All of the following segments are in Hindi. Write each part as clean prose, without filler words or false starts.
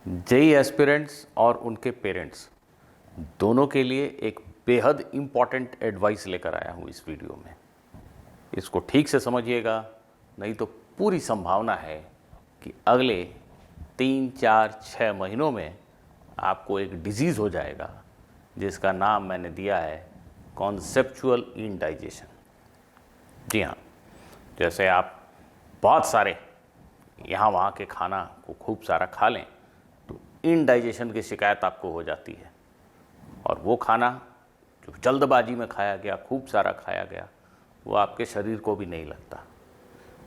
जेई एस्पिरेंट्स और उनके पेरेंट्स दोनों के लिए एक बेहद इम्पॉर्टेंट एडवाइस लेकर आया हूँ इस वीडियो में। इसको ठीक से समझिएगा, नहीं तो पूरी संभावना है कि अगले 3, 4, 6 महीनों में आपको एक डिजीज़ हो जाएगा जिसका नाम मैंने दिया है कॉन्सेप्चुअल इंडाइजेशन। जी हाँ, जैसे आप बहुत सारे यहाँ वहाँ के खाना को खूब सारा खा लें तो इनडाइजेशन की शिकायत आपको हो जाती है, और वो खाना जो जल्दबाजी में खाया गया, खूब सारा खाया गया, वो आपके शरीर को भी नहीं लगता।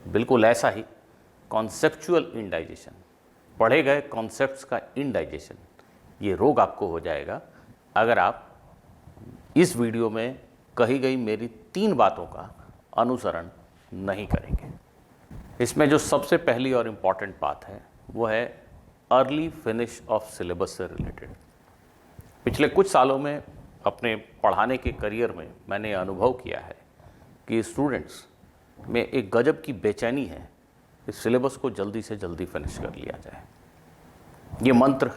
बिल्कुल ऐसा ही कॉन्सेप्चुअल इंडाइजेशन, पढ़े गए कॉन्सेप्ट्स का इंडाइजेशन, ये रोग आपको हो जाएगा अगर आप इस वीडियो में कही गई मेरी 3 बातों का अनुसरण नहीं करेंगे। इसमें जो सबसे पहली और इम्पॉर्टेंट बात है वो है अर्ली फिनिश ऑफ सिलेबस से रिलेटेड। पिछले कुछ सालों में अपने पढ़ाने के करियर में मैंने अनुभव किया है कि स्टूडेंट्स में एक गजब की बेचैनी है कि सिलेबस को जल्दी से जल्दी फिनिश कर लिया जाए। ये मंत्र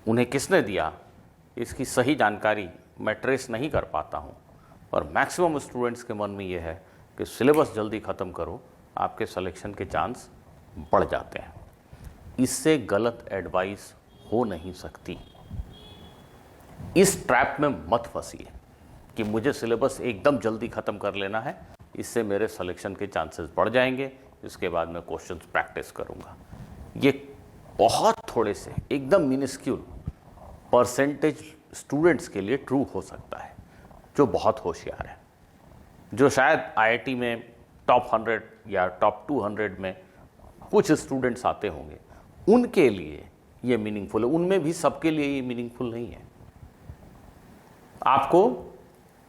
उन्हें किसने दिया, इसकी सही जानकारी मैं ट्रेस नहीं कर पाता हूँ, और मैक्सिमम स्टूडेंट्स के मन में ये है कि सिलेबस जल्दी ख़त्म करो, आपके सिलेक्शन के चांस बढ़ जाते हैं। इससे गलत एडवाइस हो नहीं सकती। इस ट्रैप में मत फंसिए कि मुझे सिलेबस एकदम जल्दी ख़त्म कर लेना है, इससे मेरे सिलेक्शन के चांसेस बढ़ जाएंगे, इसके बाद मैं क्वेश्चंस प्रैक्टिस करूंगा। ये बहुत थोड़े से एकदम मिनिस्क्यूल परसेंटेज स्टूडेंट्स के लिए ट्रू हो सकता है जो बहुत होशियार है, जो शायद आईआईटी में टॉप 100 या टॉप 200 में कुछ स्टूडेंट्स आते होंगे, उनके लिए ये मीनिंगफुल है। उनमें भी सबके लिए ये मीनिंगफुल नहीं है। आपको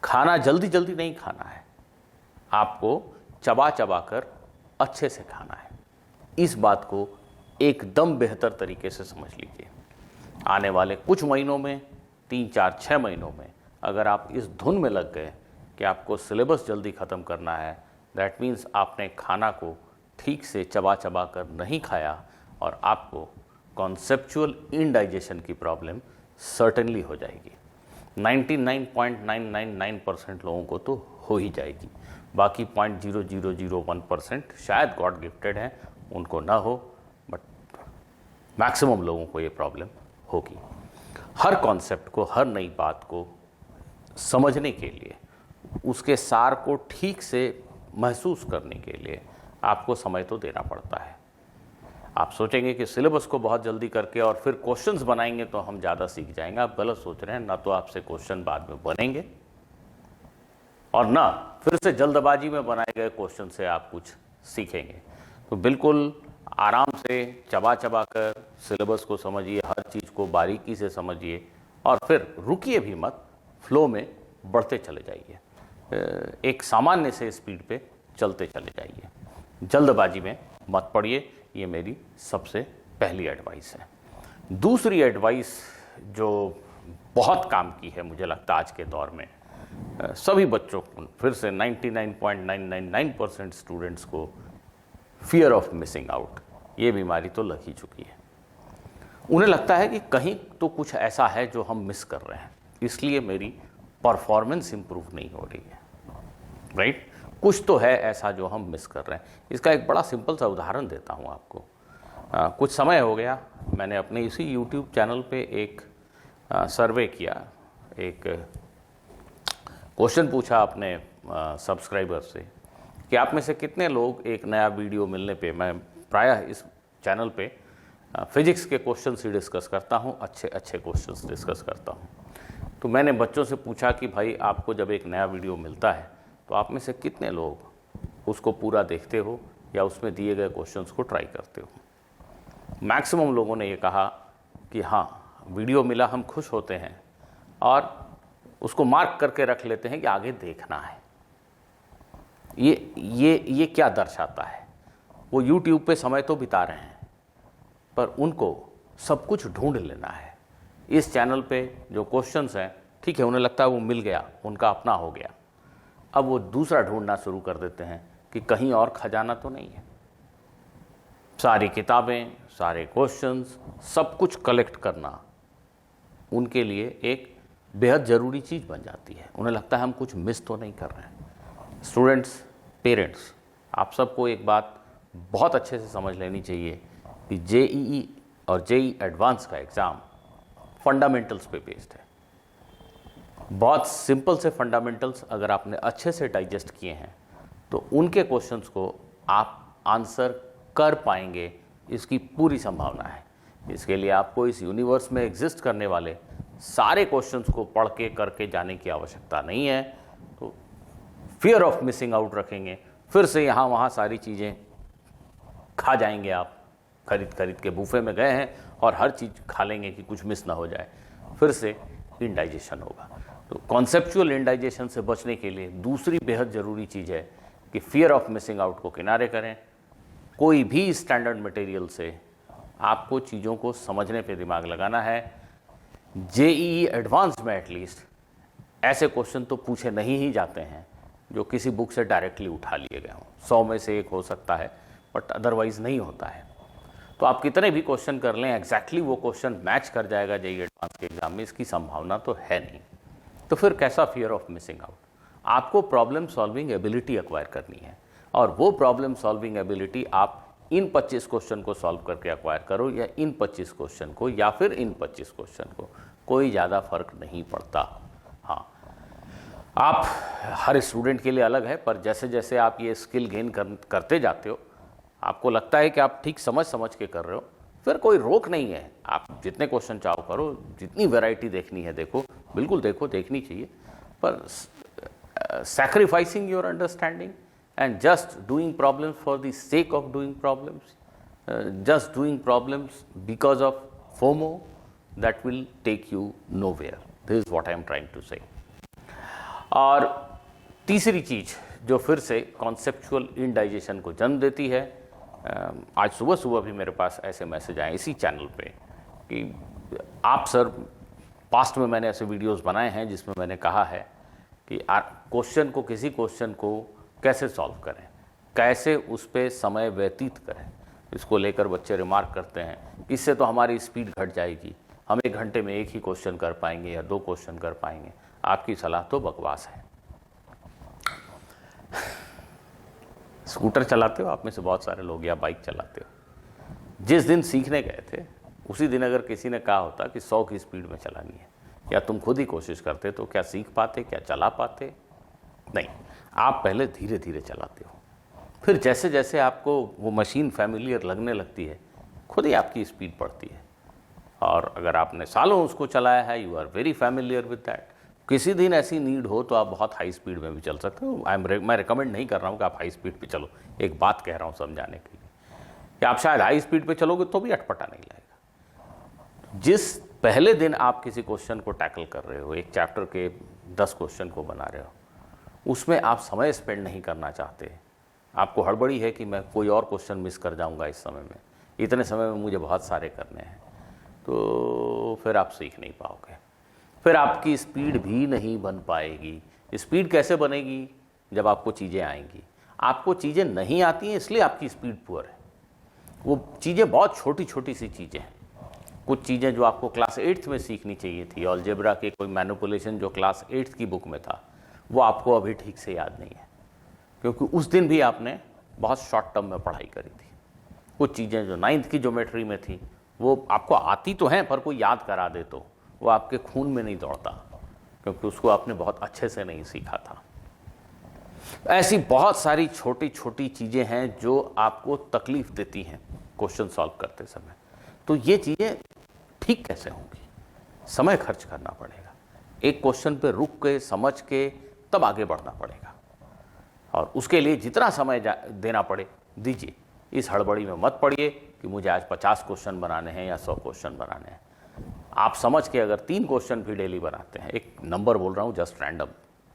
खाना जल्दी जल्दी नहीं खाना है, आपको चबा चबा कर अच्छे से खाना है। इस बात को एकदम बेहतर तरीके से समझ लीजिए। आने वाले कुछ महीनों में, 3, 4, 6 महीनों में अगर आप इस धुन में लग गए कि आपको सिलेबस जल्दी ख़त्म करना है, दैट मीन्स आपने खाना को ठीक से चबा चबा कर नहीं खाया और आपको कॉन्सेप्चुअल इंडाइजेशन की प्रॉब्लम सर्टेनली हो जाएगी। 99.999% लोगों को तो हो ही जाएगी, बाकी 0.0001% शायद गॉड गिफ्टेड हैं, उनको ना हो, बट मैक्सिमम लोगों को ये प्रॉब्लम होगी। हर कॉन्सेप्ट को, हर नई बात को समझने के लिए, उसके सार को ठीक से महसूस करने के लिए आपको समय तो देना पड़ता है। आप सोचेंगे कि सिलेबस को बहुत जल्दी करके और फिर क्वेश्चंस बनाएंगे तो हम ज़्यादा सीख जाएंगे। आप गलत सोच रहे हैं। ना तो आपसे क्वेश्चन बाद में बनेंगे और ना फिर से जल्दबाजी में बनाए गए क्वेश्चन से आप कुछ सीखेंगे। तो बिल्कुल आराम से चबा चबा कर सिलेबस को समझिए, हर चीज़ को बारीकी से समझिए और फिर रुकिए भी मत, फ्लो में बढ़ते चले जाइए, एक सामान्य से स्पीड पे चलते चले जाइए, जल्दबाजी में मत पड़िए। ये मेरी सबसे पहली एडवाइस है। दूसरी एडवाइस जो बहुत काम की है मुझे लगता है आज के दौर में, सभी बच्चों को, फिर से 99.999% स्टूडेंट्स को फियर ऑफ मिसिंग आउट, ये बीमारी तो लग ही चुकी है। उन्हें लगता है कि कहीं तो कुछ ऐसा है जो हम मिस कर रहे हैं, इसलिए मेरी परफॉर्मेंस इंप्रूव नहीं हो रही है। राइट? कुछ तो है ऐसा जो हम मिस कर रहे हैं। इसका एक बड़ा सिंपल सा उदाहरण देता हूँ आपको। कुछ समय हो गया मैंने अपने इसी यूट्यूब चैनल पे एक सर्वे किया, एक क्वेश्चन पूछा अपने सब्सक्राइबर से कि आप में से कितने लोग एक नया वीडियो मिलने पे, मैं प्रायः इस चैनल पे फिजिक्स के क्वेश्चंस ही डिस्कस करता हूँ, अच्छे अच्छे क्वेश्चंस डिस्कस करता हूँ। तो मैंने बच्चों से पूछा कि भाई आपको जब एक नया वीडियो मिलता है तो आप में से कितने लोग उसको पूरा देखते हो या उसमें दिए गए क्वेश्चंस को ट्राई करते हो। मैक्सिमम लोगों ने ये कहा कि हाँ, वीडियो मिला, हम खुश होते हैं और उसको मार्क करके रख लेते हैं कि आगे देखना है। ये क्या दर्शाता है? वो YouTube पे समय तो बिता रहे हैं पर उनको सब कुछ ढूंढ लेना है। इस चैनल पे जो क्वेश्चंस हैं, ठीक है, उन्हें लगता है वो मिल गया, उनका अपना हो गया। अब वो दूसरा ढूंढना शुरू कर देते हैं कि कहीं और खजाना तो नहीं है। सारी किताबें, सारे क्वेश्चंस, सब कुछ कलेक्ट करना उनके लिए एक बेहद ज़रूरी चीज़ बन जाती है। उन्हें लगता है हम कुछ मिस तो नहीं कर रहे हैं। स्टूडेंट्स, पेरेंट्स, आप सबको एक बात बहुत अच्छे से समझ लेनी चाहिए कि जेईई और जेईई एडवांस का एग्ज़ाम फंडामेंटल्स पे बेस्ड है। बहुत सिंपल से फंडामेंटल्स अगर आपने अच्छे से डाइजेस्ट किए हैं तो उनके क्वेश्चंस को आप आंसर कर पाएंगे, इसकी पूरी संभावना है। इसके लिए आपको इस यूनिवर्स में एग्जिस्ट करने वाले सारे क्वेश्चंस को पढ़ के करके जाने की आवश्यकता नहीं है। तो फियर ऑफ मिसिंग आउट रखेंगे, फिर से यहाँ वहाँ सारी चीज़ें खा जाएंगे आप। खरीद के बूफे में गए हैं और हर चीज़ खा लेंगे कि कुछ मिस ना हो जाए, फिर से इंडाइजेशन होगा। तो कॉन्सेप्चुअल इंडाइजेशन से बचने के लिए दूसरी बेहद ज़रूरी चीज़ है कि फियर ऑफ मिसिंग आउट को किनारे करें। कोई भी स्टैंडर्ड मटेरियल से आपको चीज़ों को समझने पे दिमाग लगाना है। जेईई एडवांस में एटलीस्ट ऐसे क्वेश्चन तो पूछे नहीं ही जाते हैं जो किसी बुक से डायरेक्टली उठा लिए गए हों। 100 में से एक हो सकता है, बट अदरवाइज नहीं होता है। तो आप कितने भी क्वेश्चन कर लें, एग्जैक्टली वो क्वेश्चन मैच कर जाएगा जेईई एडवांस के एग्जाम में, इसकी संभावना तो है नहीं। तो फिर कैसा फियर ऑफ मिसिंग आउट? आपको प्रॉब्लम सॉल्विंग एबिलिटी एक्वायर करनी है, और वो प्रॉब्लम सॉल्विंग एबिलिटी आप इन 25 क्वेश्चन को सॉल्व करके एक्वायर करो या इन 25 क्वेश्चन को या फिर इन 25 क्वेश्चन को, कोई ज़्यादा फर्क नहीं पड़ता। हाँ, आप हर स्टूडेंट के लिए अलग है, पर जैसे जैसे आप ये स्किल गेन करते जाते हो, आपको लगता है कि आप ठीक समझ के कर रहे हो, फिर कोई रोक नहीं है। आप जितने क्वेश्चन चाहो करो, जितनी वैरायटी देखनी है देखो, बिल्कुल देखो, देखनी चाहिए, पर sacrificing your understanding and just doing problems for the sake of doing problems, just doing problems because of FOMO, that will take you nowhere. This is what I am trying to say. और तीसरी चीज़ जो फिर से कॉन्सेप्चुअल इंडाइजेशन को जन्म देती है, आज सुबह भी मेरे पास ऐसे मैसेज आए इसी चैनल पे कि आप सर, पास्ट में मैंने ऐसे वीडियोस बनाए हैं जिसमें मैंने कहा है कि क्वेश्चन को, किसी क्वेश्चन को कैसे सॉल्व करें, कैसे उस पर समय व्यतीत करें। इसको लेकर बच्चे रिमार्क करते हैं, इससे तो हमारी स्पीड घट जाएगी, हम 1 घंटे में एक ही क्वेश्चन कर पाएंगे या 2 क्वेश्चन कर पाएंगे। आपकी सलाह तो बकवास है। स्कूटर चलाते हो आप में से बहुत सारे लोग, या बाइक चलाते हो। जिस दिन सीखने गए थे उसी दिन अगर किसी ने कहा होता कि 100 की स्पीड में चलानी है, या तुम खुद ही कोशिश करते, तो क्या सीख पाते, क्या चला पाते? नहीं, आप पहले धीरे धीरे चलाते हो, फिर जैसे जैसे आपको वो मशीन फैमिलियर लगने लगती है, खुद ही आपकी स्पीड बढ़ती है। और अगर आपने सालों उसको चलाया है, you are very familiar with that, किसी दिन ऐसी नीड हो तो आप बहुत हाई स्पीड में भी चल सकते हो। मैं रिकमेंड नहीं कर रहा हूँ कि आप हाई स्पीड पे चलो, एक बात कह रहा हूँ समझाने के लिए कि आप शायद हाई स्पीड पे चलोगे तो भी अटपटा नहीं लगेगा। जिस पहले दिन आप किसी क्वेश्चन को टैकल कर रहे हो, एक चैप्टर के 10 क्वेश्चन को बना रहे हो, उसमें आप समय स्पेंड नहीं करना चाहते, आपको हड़बड़ी है कि मैं कोई और क्वेश्चन मिस कर जाऊंगा इस समय में, इतने समय में मुझे बहुत सारे करने हैं, तो फिर आप सीख नहीं पाओगे, फिर आपकी स्पीड भी नहीं बन पाएगी। स्पीड कैसे बनेगी? जब आपको चीज़ें आएंगी। आपको चीज़ें नहीं आती हैं इसलिए आपकी स्पीड पुअर है। वो चीज़ें बहुत छोटी छोटी सी चीज़ें हैं। कुछ चीज़ें जो आपको क्लास 8th में सीखनी चाहिए थी, अलजेब्रा के कोई मैनिपुलेशन जो क्लास 8th की बुक में था, वो आपको अभी ठीक से याद नहीं है, क्योंकि उस दिन भी आपने बहुत शॉर्ट टर्म में पढ़ाई करी थी। कुछ चीज़ें जो 9th की ज्योमेट्री में थी, वो आपको आती तो हैं, पर कोई याद करा दे तो वो आपके खून में नहीं दौड़ता, क्योंकि उसको आपने बहुत अच्छे से नहीं सीखा था। ऐसी बहुत सारी छोटी छोटी चीज़ें हैं जो आपको तकलीफ देती हैं क्वेश्चन सॉल्व करते समय। तो ये चीज़ें ठीक कैसे होंगी? समय खर्च करना पड़ेगा, एक क्वेश्चन पे रुक के समझ के तब आगे बढ़ना पड़ेगा, और उसके लिए जितना समय देना पड़े दीजिए। इस हड़बड़ी में मत पड़िए कि मुझे आज 50 क्वेश्चन बनाने हैं या 100 क्वेश्चन बनाने हैं। आप समझ के अगर 3 क्वेश्चन भी डेली बनाते हैं, एक नंबर बोल रहा हूँ जस्ट रैंडम,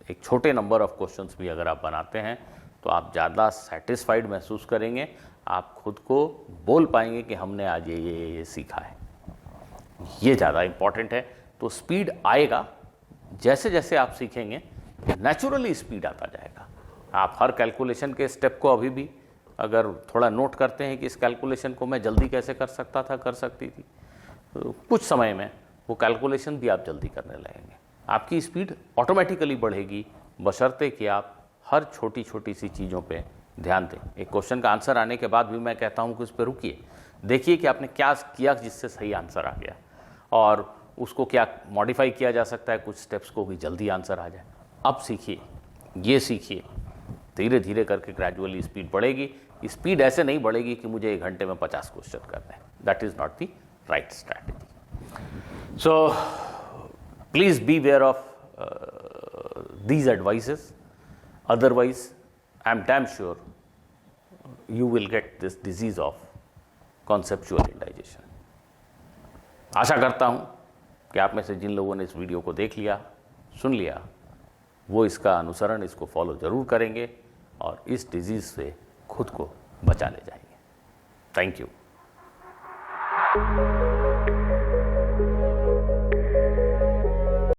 एक छोटे नंबर ऑफ क्वेश्चंस भी अगर आप बनाते हैं, तो आप ज़्यादा सेटिस्फाइड महसूस करेंगे। आप खुद को बोल पाएंगे कि हमने आज ये सीखा है। ये ज़्यादा इम्पॉर्टेंट है। तो स्पीड आएगा, जैसे जैसे आप सीखेंगे नेचुरली स्पीड आता जाएगा। आप हर कैलकुलेशन के स्टेप को अभी भी अगर थोड़ा नोट करते हैं कि इस कैलकुलेशन को मैं जल्दी कैसे कर सकता था, कर सकती थी, तो कुछ समय में वो कैलकुलेशन भी आप जल्दी करने लगेंगे। आपकी स्पीड ऑटोमेटिकली बढ़ेगी, बशर्ते कि आप हर छोटी छोटी सी चीज़ों पे ध्यान दें। एक क्वेश्चन का आंसर आने के बाद भी मैं कहता हूँ कि उस पर रुकिए, देखिए कि आपने क्या किया जिससे सही आंसर आ गया, और उसको क्या मॉडिफाई किया जा सकता है, कुछ स्टेप्स को भी जल्दी आंसर आ जाए। अब सीखिए, ये सीखिए, धीरे धीरे करके ग्रेजुअली स्पीड बढ़ेगी। स्पीड ऐसे नहीं बढ़ेगी कि मुझे 1 घंटे में 50 क्वेश्चन करने हैं, that is not the right strategy. So please be aware of these advices, otherwise I am damn sure you will get this disease of conceptual indigestion. आशा करता हूं कि आप में से जिन लोगों ने इस वीडियो को देख लिया, सुन लिया, वो इसका अनुसरण, इसको फॉलो जरूर करेंगे और इस डिजीज से खुद को बचा ले जाएंगे। Thank you.